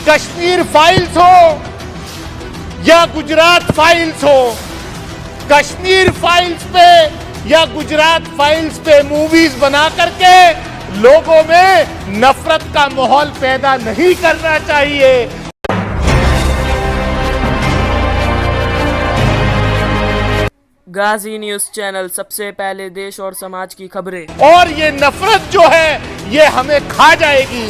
Kashmir files हो या Gujarat files हो, कश्मीर फाइल्स पे या गुजरात फाइल्स पे मूवीज बना करके लोगों में नफरत का माहौल पैदा नहीं करना चाहिए। गाजी न्यूज चैनल, सबसे पहले देश और समाज की खबरें। और ये नफरत जो है ये हमें खा जाएगी।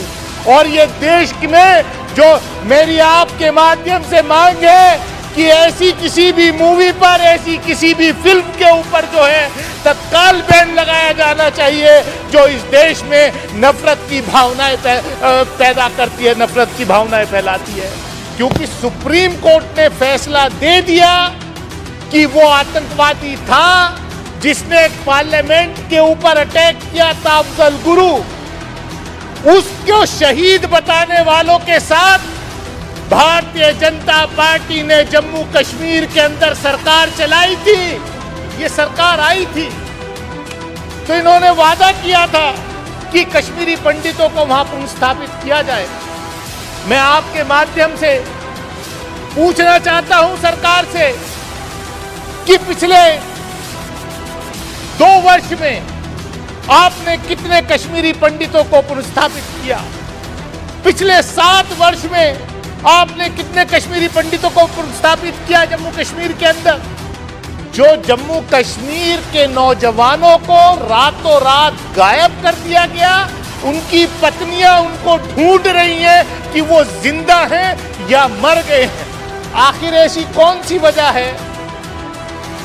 और ये देश में जो मेरी आपके माध्यम से मांग है कि ऐसी किसी भी मूवी पर, ऐसी किसी भी फिल्म के ऊपर जो है तत्काल बैन लगाया जाना चाहिए जो इस देश में नफरत की भावनाएं पैदा करती है, नफरत की भावनाएं फैलाती है। क्योंकि सुप्रीम कोर्ट ने फैसला दे दिया कि वो आतंकवादी था जिसने पार्लियामेंट के ऊपर अटैक किया था अफजल गुरु, उसको शहीद बताने वालों के साथ भारतीय जनता पार्टी ने जम्मू कश्मीर के अंदर सरकार चलाई थी। ये सरकार आई थी तो इन्होंने वादा किया था कि कश्मीरी पंडितों को वहां पुनर्स्थापित किया जाए। मैं आपके माध्यम से पूछना चाहता हूं सरकार से कि पिछले 2 वर्ष में आपने कितने कश्मीरी पंडितों को पुनर्स्थापित किया? पिछले 7 वर्ष में आपने कितने कश्मीरी पंडितों को पुनर्स्थापित किया जम्मू कश्मीर के अंदर? जो जम्मू कश्मीर के नौजवानों को रातों रात गायब कर दिया गया, उनकी पत्नियां उनको ढूंढ रही हैं कि वो जिंदा हैं या मर गए हैं। आखिर ऐसी कौन सी वजह है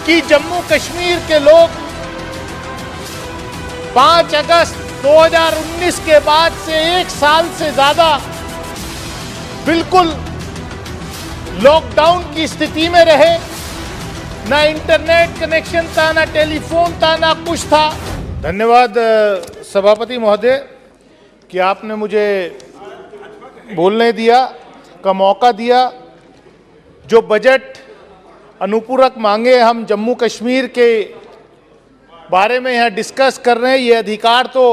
कि जम्मू कश्मीर के लोग 5 अगस्त 2019 के बाद से 1 साल से ज्यादा बिल्कुल लॉकडाउन की स्थिति में रहे? ना इंटरनेट कनेक्शन था, ना टेलीफोन था, ना कुछ था। धन्यवाद सभापति महोदय कि आपने मुझे बोलने दिया का मौका दिया। जो बजट अनुपूरक मांगे हम जम्मू कश्मीर के बारे में यहाँ डिस्कस कर रहे हैं, ये अधिकार तो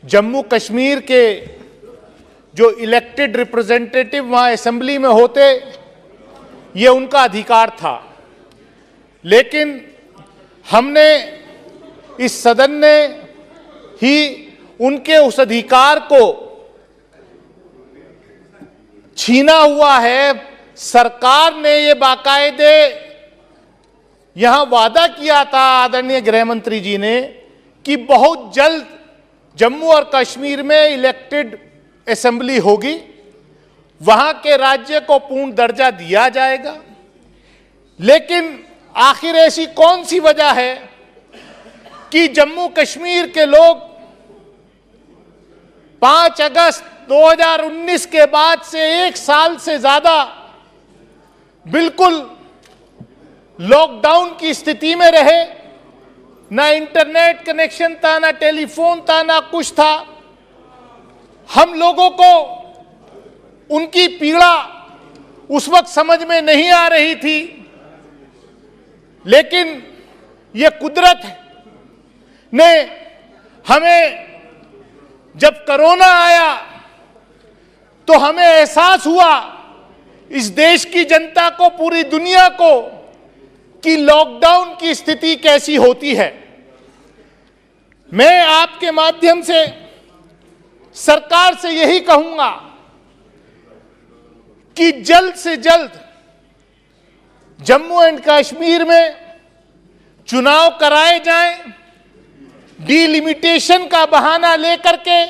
जम्मू कश्मीर के जो इलेक्टेड रिप्रेजेंटेटिव वहाँ असेंबली में होते, ये उनका अधिकार था। लेकिन हमने, इस सदन ने ही उनके उस अधिकार को छीना हुआ है। सरकार ने ये बाकायदे यहां वादा किया था आदरणीय गृह मंत्री जी ने कि बहुत जल्द जम्मू और कश्मीर में इलेक्टेड असेंबली होगी, वहां के राज्य को पूर्ण दर्जा दिया जाएगा। लेकिन आखिर ऐसी कौन सी वजह है कि जम्मू कश्मीर के लोग 5 अगस्त 2019 के बाद से 1 साल से ज्यादा बिल्कुल लॉकडाउन की स्थिति में रहे? ना इंटरनेट कनेक्शन था, ना टेलीफोन था, ना कुछ था। हम लोगों को उनकी पीड़ा उस वक्त समझ में नहीं आ रही थी, लेकिन ये कुदरत ने हमें, जब कोरोना आया तो हमें एहसास हुआ, इस देश की जनता को, पूरी दुनिया को, कि लॉकडाउन की स्थिति कैसी होती है। मैं आपके माध्यम से सरकार से यही कहूंगा कि जल्द से जल्द जम्मू एंड कश्मीर में चुनाव कराए जाएं, डिलिमिटेशन का बहाना लेकर के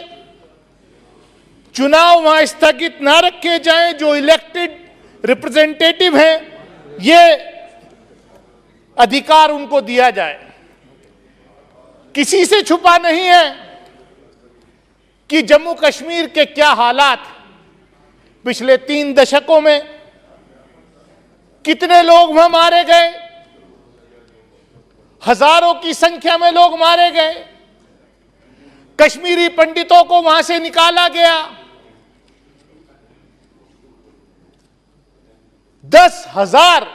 चुनाव वहां स्थगित ना रखे जाएं। जो इलेक्टेड रिप्रेजेंटेटिव हैं, ये अधिकार उनको दिया जाए। किसी से छुपा नहीं है कि जम्मू कश्मीर के क्या हालात, पिछले 3 दशकों में कितने लोग वहां मारे गए, हजारों की संख्या में लोग मारे गए, कश्मीरी पंडितों को वहां से निकाला गया, 10,000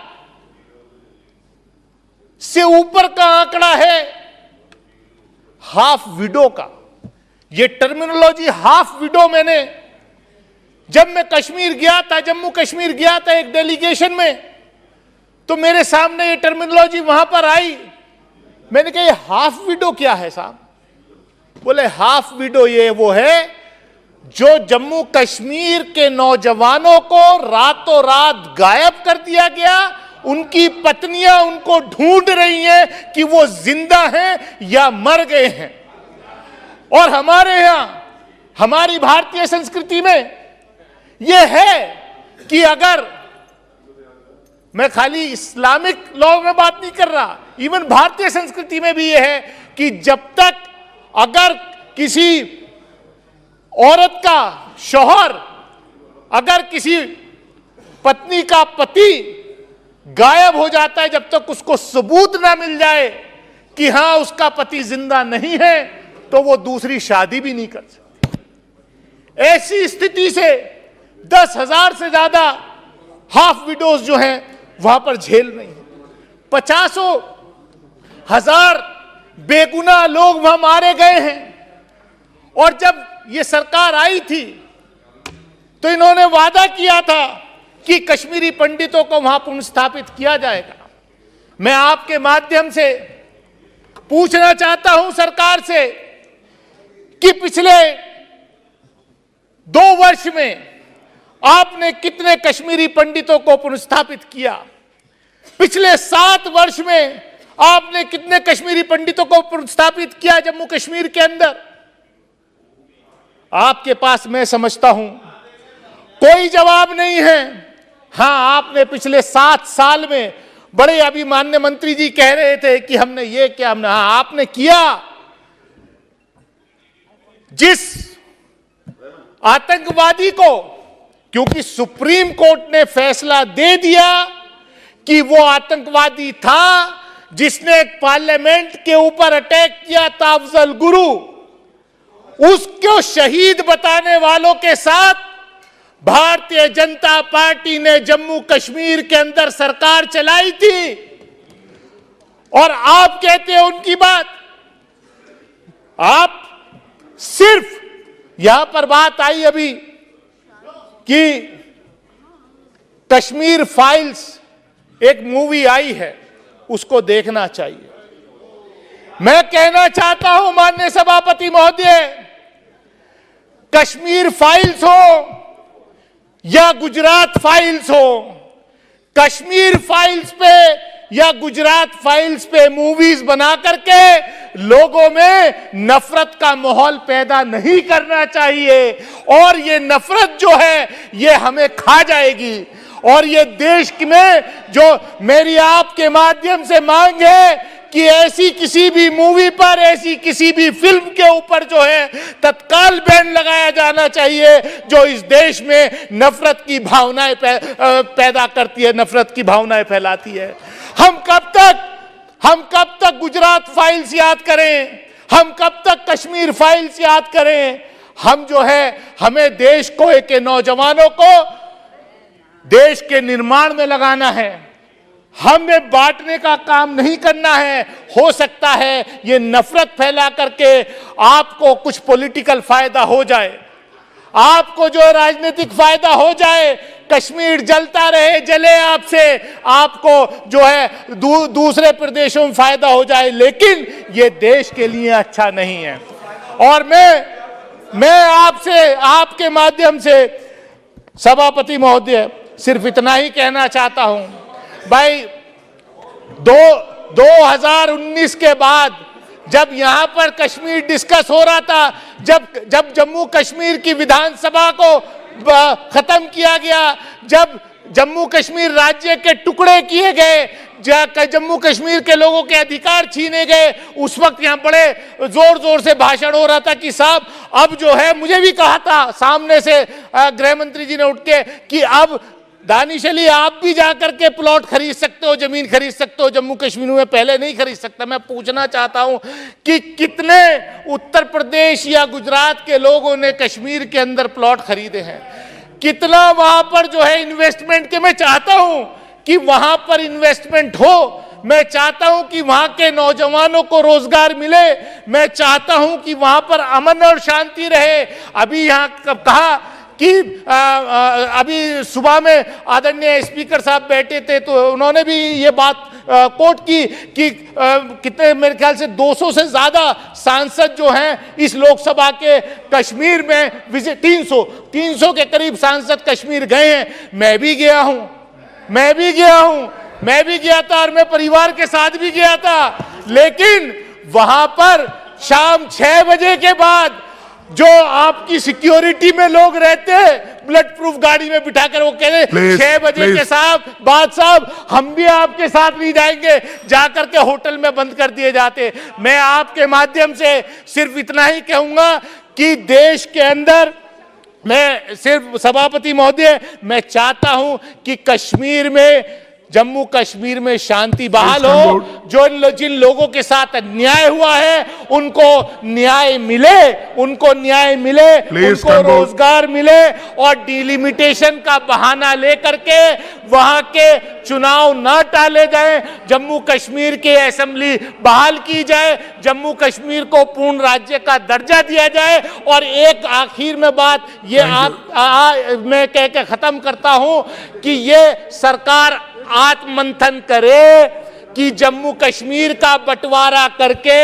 से ऊपर का आंकड़ा है हाफ विडो का। ये टर्मिनोलॉजी हाफ विडो मैंने जब मैं कश्मीर गया था, जम्मू कश्मीर गया था एक डेलीगेशन में, तो मेरे सामने ये टर्मिनोलॉजी वहां पर आई। मैंने कहा ये हाफ विडो क्या है साहब? बोले हाफ विडो ये वो है जो जम्मू कश्मीर के नौजवानों को रातों रात गायब कर दिया गया, उनकी पत्नियां उनको ढूंढ रही हैं कि वो जिंदा हैं या मर गए हैं। और हमारे यहां, हमारी भारतीय संस्कृति में यह है कि अगर, मैं खाली इस्लामिक लॉ में बात नहीं कर रहा, इवन भारतीय संस्कृति में भी यह है कि जब तक अगर किसी औरत का शौहर, अगर किसी पत्नी का पति गायब हो जाता है, जब तक उसको सबूत ना मिल जाए कि हां उसका पति जिंदा नहीं है, तो वो दूसरी शादी भी नहीं कर सकती। ऐसी स्थिति से 10,000 से ज्यादा हाफ विडोज जो हैं वहां पर झेल रही हैं। 50,000 बेगुनाह लोग वहां मारे गए हैं। और जब ये सरकार आई थी तो इन्होंने वादा किया था कि कश्मीरी पंडितों को वहां पुनर्स्थापित किया जाएगा। मैं आपके माध्यम से पूछना चाहता हूं सरकार से कि पिछले 2 वर्ष में आपने कितने कश्मीरी पंडितों को पुनर्स्थापित किया? पिछले 7 वर्ष में आपने कितने कश्मीरी पंडितों को पुनर्स्थापित किया जम्मू कश्मीर के अंदर? आपके पास, मैं समझता हूं, कोई जवाब नहीं है। हां, आपने पिछले 7 साल में, बड़े अभी माननीय मंत्री जी कह रहे थे कि हमने ये किया, हमने, हाँ आपने किया। जिस आतंकवादी को, क्योंकि सुप्रीम कोर्ट ने फैसला दे दिया कि वो आतंकवादी था जिसने पार्लियामेंट के ऊपर अटैक किया था, अफजल गुरु, उसको शहीद बताने वालों के साथ भारतीय जनता पार्टी ने जम्मू कश्मीर के अंदर सरकार चलाई थी। और आप कहते हैं उनकी बात, आप सिर्फ, यहां पर बात आई अभी कि कश्मीर फाइल्स एक मूवी आई है, उसको देखना चाहिए। मैं कहना चाहता हूं माननीय सभापति महोदय, कश्मीर फाइल्स हो या गुजरात फाइल्स हो, कश्मीर फाइल्स पे या गुजरात फाइल्स पे मूवीज बना करके लोगों में नफरत का माहौल पैदा नहीं करना चाहिए। और ये नफरत जो है ये हमें खा जाएगी। और ये देश में जो मेरी आपके माध्यम से मांग है कि ऐसी किसी भी मूवी पर, ऐसी किसी भी फिल्म के ऊपर जो है तत्काल बैन लगाया जाना चाहिए जो इस देश में नफरत की भावनाएं पैदा करती है, नफरत की भावनाएं फैलाती है। हम कब तक गुजरात फाइल्स याद करें? हम कब तक कश्मीर फाइल्स याद करें? हम जो है, हमें देश को, एक नौजवानों को देश के निर्माण में लगाना है, हमें बांटने का काम नहीं करना है। हो सकता है ये नफरत फैला करके आपको कुछ पॉलिटिकल फायदा हो जाए, आपको जो राजनीतिक फायदा हो जाए, कश्मीर जलता रहे, जले आपसे, आपको जो है दूसरे प्रदेशों में फायदा हो जाए, लेकिन ये देश के लिए अच्छा नहीं है। और मैं आपसे, आपके माध्यम से सभापति महोदय सिर्फ इतना ही कहना चाहता हूं, भाई 2019 के बाद जब यहां पर कश्मीर डिस्कस हो रहा था, जब जम्मू कश्मीर की विधानसभा को खत्म किया गया, जब जम्मू कश्मीर राज्य के टुकड़े किए गए, जम्मू कश्मीर के लोगों के अधिकार छीने गए, उस वक्त यहां बड़े जोर जोर से भाषण हो रहा था कि साहब अब जो है, मुझे भी कहा था सामने से गृह मंत्री जी ने उठ के कि अब दानिश अली आप भी जाकर के प्लॉट खरीद सकते हो, जमीन खरीद सकते हो जम्मू कश्मीर में, पहले नहीं खरीद सकता। मैं पूछना चाहता हूं कि कितने उत्तर प्रदेश या गुजरात के लोगों ने कश्मीर के अंदर प्लॉट खरीदे हैं? कितना वहां पर जो है इन्वेस्टमेंट के, मैं चाहता हूं कि वहां पर इन्वेस्टमेंट हो, मैं चाहता हूं कि वहां के नौजवानों को रोजगार मिले, मैं चाहता हूं कि वहां पर अमन और शांति रहे। अभी यहां कहा कि अभी सुबह में आदरणीय स्पीकर साहब बैठे थे तो उन्होंने भी ये बात कोट की कि कितने मेरे ख्याल से 200 से ज्यादा सांसद जो हैं इस लोकसभा के कश्मीर में विजिट 300 के करीब सांसद कश्मीर गए हैं। मैं भी गया था और मैं परिवार के साथ भी गया था, लेकिन वहां पर शाम 6 बजे के बाद जो आपकी सिक्योरिटी में लोग रहते हैं बुलेट प्रूफ गाड़ी में बिठाकर, वो कह रहे 6 बजे के साहब हम भी आपके साथ नहीं जाएंगे, जाकर के होटल में बंद कर दिए जाते। मैं आपके माध्यम से सिर्फ इतना ही कहूंगा कि देश के अंदर मैं सिर्फ सभापति महोदय, मैं चाहता हूं कि कश्मीर में, जम्मू कश्मीर में शांति बहाल हो। जिन लोगों के साथ अन्याय हुआ है उनको न्याय मिले, उनको रोजगार मिले और डिलिमिटेशन का बहाना लेकर के वहां के चुनाव ना टाले जाए। जम्मू कश्मीर की असेंबली बहाल की जाए, जम्मू कश्मीर को पूर्ण राज्य का दर्जा दिया जाए। और एक आखिर में बात ये मैं कह के खत्म करता हूं कि ये सरकार आत्ममंथन करे कि जम्मू कश्मीर का बंटवारा करके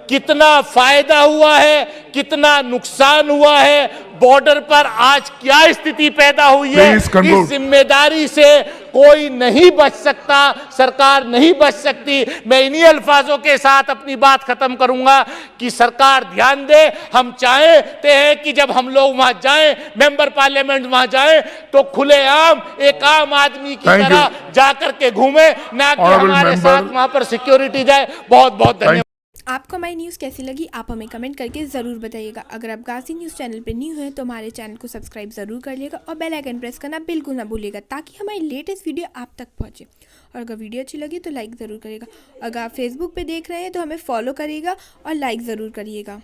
कितना फायदा हुआ है, कितना नुकसान हुआ है, बॉर्डर पर आज क्या स्थिति पैदा हुई है। इस जिम्मेदारी से कोई नहीं बच सकता, सरकार नहीं बच सकती। मैं इन्हीं अल्फाजों के साथ अपनी बात खत्म करूंगा कि सरकार ध्यान दे। हम चाहते हैं कि जब हम लोग वहां जाएं, मेंबर पार्लियामेंट वहां जाएं, तो खुलेआम एक आम आदमी की तरह जाकर के घूमे, ना कि हमारे साथ वहां पर सिक्योरिटी जाए। बहुत बहुत धन्यवाद। आपको हमारी न्यूज़ कैसी लगी आप हमें कमेंट करके ज़रूर बताइएगा। अगर आप गाज़ी न्यूज़ चैनल पर न्यू हैं तो हमारे चैनल को सब्सक्राइब ज़रूर कर लीजिएगा और बेल आइकन प्रेस करना बिल्कुल ना भूलिएगा ताकि हमारी लेटेस्ट वीडियो आप तक पहुंचे। और अगर वीडियो अच्छी लगी तो लाइक ज़रूर करिएगा। अगर आप फेसबुक पे देख रहे हैं तो हमें फॉलो करिएगा और लाइक ज़रूर करिएगा।